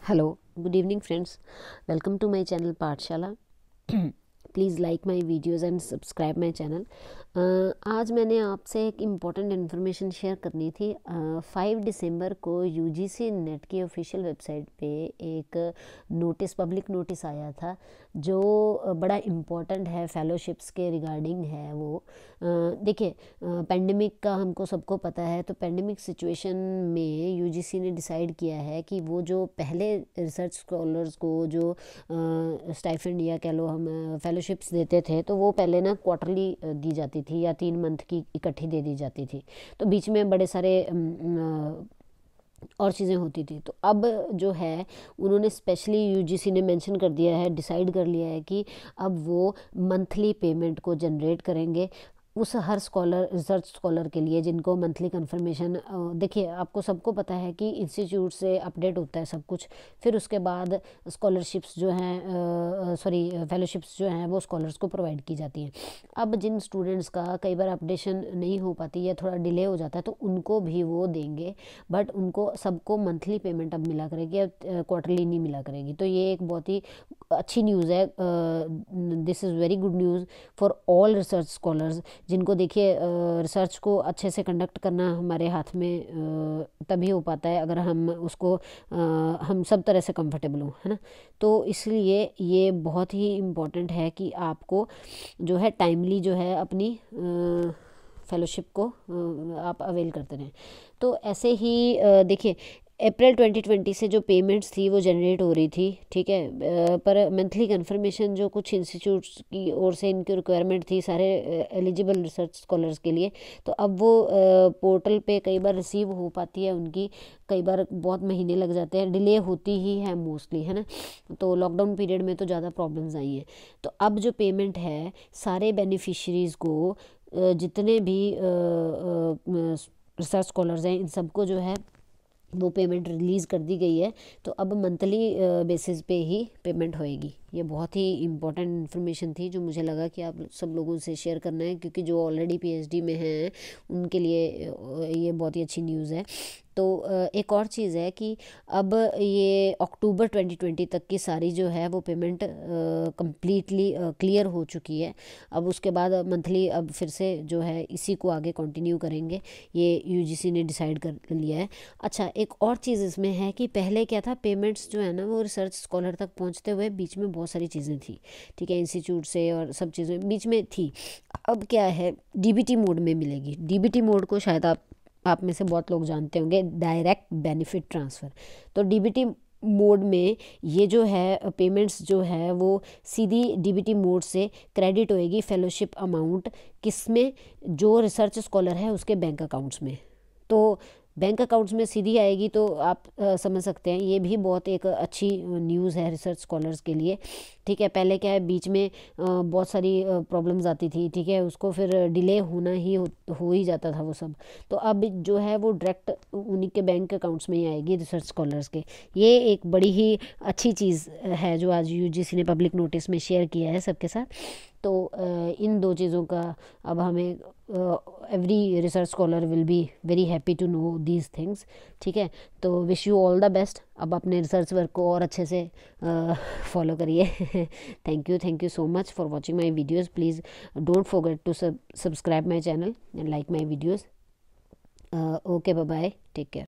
Hello, good evening friends. Welcome to my channel Pathshala. Please like my videos and subscribe my channel. आज मैंने आपसे एक important information share करनी थी। 5 दिसंबर को यूजीसी नेट की ऑफिशियल वेबसाइट पे एक पब्लिक नोटिस आया था जो बड़ा इम्पॉर्टेंट है, फेलोशिप्स के रिगार्डिंग है। वो देखिए, पेंडेमिक का हमको सबको पता है, तो पेंडेमिक सिचुएशन में यूजीसी ने डिसाइड किया है कि वो जो पहले रिसर्च स्कॉलर्स को जो स्टाइफंड या कह लो हम फेलोशिप्स देते थे, तो वो पहले ना क्वार्टरली दी जाती थी या 3 मंथ की इकट्ठी दे दी जाती थी। तो बीच में बड़े सारे और चीज़ें होती थी। तो अब जो है उन्होंने स्पेशली यूजीसी ने मेंशन कर दिया है, डिसाइड कर लिया है कि अब वो मंथली पेमेंट को जनरेट करेंगे उस हर रिसर्च स्कॉलर के लिए जिनको मंथली कंफर्मेशन। देखिए, आपको सबको पता है कि इंस्टीट्यूट से अपडेट होता है सब कुछ, फिर उसके बाद स्कॉलरशिप्स जो हैं फेलोशिप्स जो हैं वो स्कॉलर्स को प्रोवाइड की जाती हैं। अब जिन स्टूडेंट्स का कई बार अपडेशन नहीं हो पाती या थोड़ा डिले हो जाता है तो उनको भी वो देंगे, बट उनको सबको मंथली पेमेंट अब मिला करेगी, अब क्वार्टरली नहीं मिला करेगी। तो ये एक बहुत ही अच्छी न्यूज़ है। This is very good news for all research scholars, जिनको देखिए रिसर्च को अच्छे से कंडक्ट करना हमारे हाथ में तभी हो पाता है अगर हम उसको हम सब तरह से कंफर्टेबल हों, है ना। तो इसलिए ये बहुत ही इम्पोर्टेंट है कि आपको जो है टाइमली जो है अपनी फेलोशिप को आप अवेल करते रहें। तो ऐसे ही देखिए, अप्रैल 2020 से जो पेमेंट्स थी वो जनरेट हो रही थी, ठीक है, पर मंथली कंफर्मेशन जो कुछ इंस्टीट्यूट्स की ओर से इनकी रिक्वायरमेंट थी सारे एलिजिबल रिसर्च स्कॉलर्स के लिए, तो अब वो पोर्टल पे कई बार रिसीव हो पाती है उनकी, कई बार बहुत महीने लग जाते हैं, डिले होती ही है मोस्टली, है ना। तो लॉकडाउन पीरियड में तो ज़्यादा प्रॉब्लम्स आई हैं। तो अब जो पेमेंट है सारे बेनिफिशरीज़ को, जितने भी रिसर्च स्कॉलर्स हैं इन सबको जो है वो पेमेंट रिलीज़ कर दी गई है। तो अब मंथली बेसिस पे ही पेमेंट होएगी। ये बहुत ही इम्पोर्टेंट इन्फॉर्मेशन थी जो मुझे लगा कि आप सब लोगों से शेयर करना है, क्योंकि जो ऑलरेडी पीएचडी में हैं उनके लिए ये बहुत ही अच्छी न्यूज़ है। तो एक और चीज़ है कि अब ये अक्टूबर 2020 तक की सारी जो है वो पेमेंट कम्प्लीटली क्लियर हो चुकी है। अब उसके बाद मंथली अब फिर से जो है इसी को आगे कंटिन्यू करेंगे, ये यूजीसी ने डिसाइड कर लिया है। अच्छा, एक और चीज़ इसमें है कि पहले क्या था, पेमेंट्स जो है ना वो रिसर्च स्कॉलर तक पहुंचते हुए बीच में बहुत सारी चीज़ें थी, ठीक है, इंस्टीट्यूट से और सब चीज़ें बीच में थी। अब क्या है, डीबीटी मोड में मिलेगी। डीबीटी मोड को शायद आप में से बहुत लोग जानते होंगे, डायरेक्ट बेनिफिट ट्रांसफ़र। तो डीबीटी मोड में ये जो है पेमेंट्स जो है वो सीधी डीबीटी मोड से क्रेडिट होएगी फेलोशिप अमाउंट, किसमें, जो रिसर्च स्कॉलर है उसके बैंक अकाउंट्स में। तो बैंक अकाउंट्स में सीधी आएगी। तो आप समझ सकते हैं ये भी बहुत एक अच्छी न्यूज़ है रिसर्च स्कॉलर्स के लिए, ठीक है। पहले क्या है, बीच में बहुत सारी प्रॉब्लम्स आती थी, ठीक है, उसको फिर डिले होना ही हो ही जाता था वो सब। तो अब जो है वो डायरेक्ट उन्हीं के बैंक अकाउंट्स में ही आएगी रिसर्च स्कॉलर्स के। ये एक बड़ी ही अच्छी चीज़ है जो आज यूजीसी ने पब्लिक नोटिस में शेयर किया है सबके साथ। तो इन दो चीज़ों का अब हमें every research scholar will be very happy to know these things, ठीक है। तो wish you all the best. अब अपने रिसर्च वर्क को और अच्छे से फॉलो करिए। Thank you so much for watching my videos. Please don't forget to subscribe my channel and like my videos. Okay, bye bye, take care.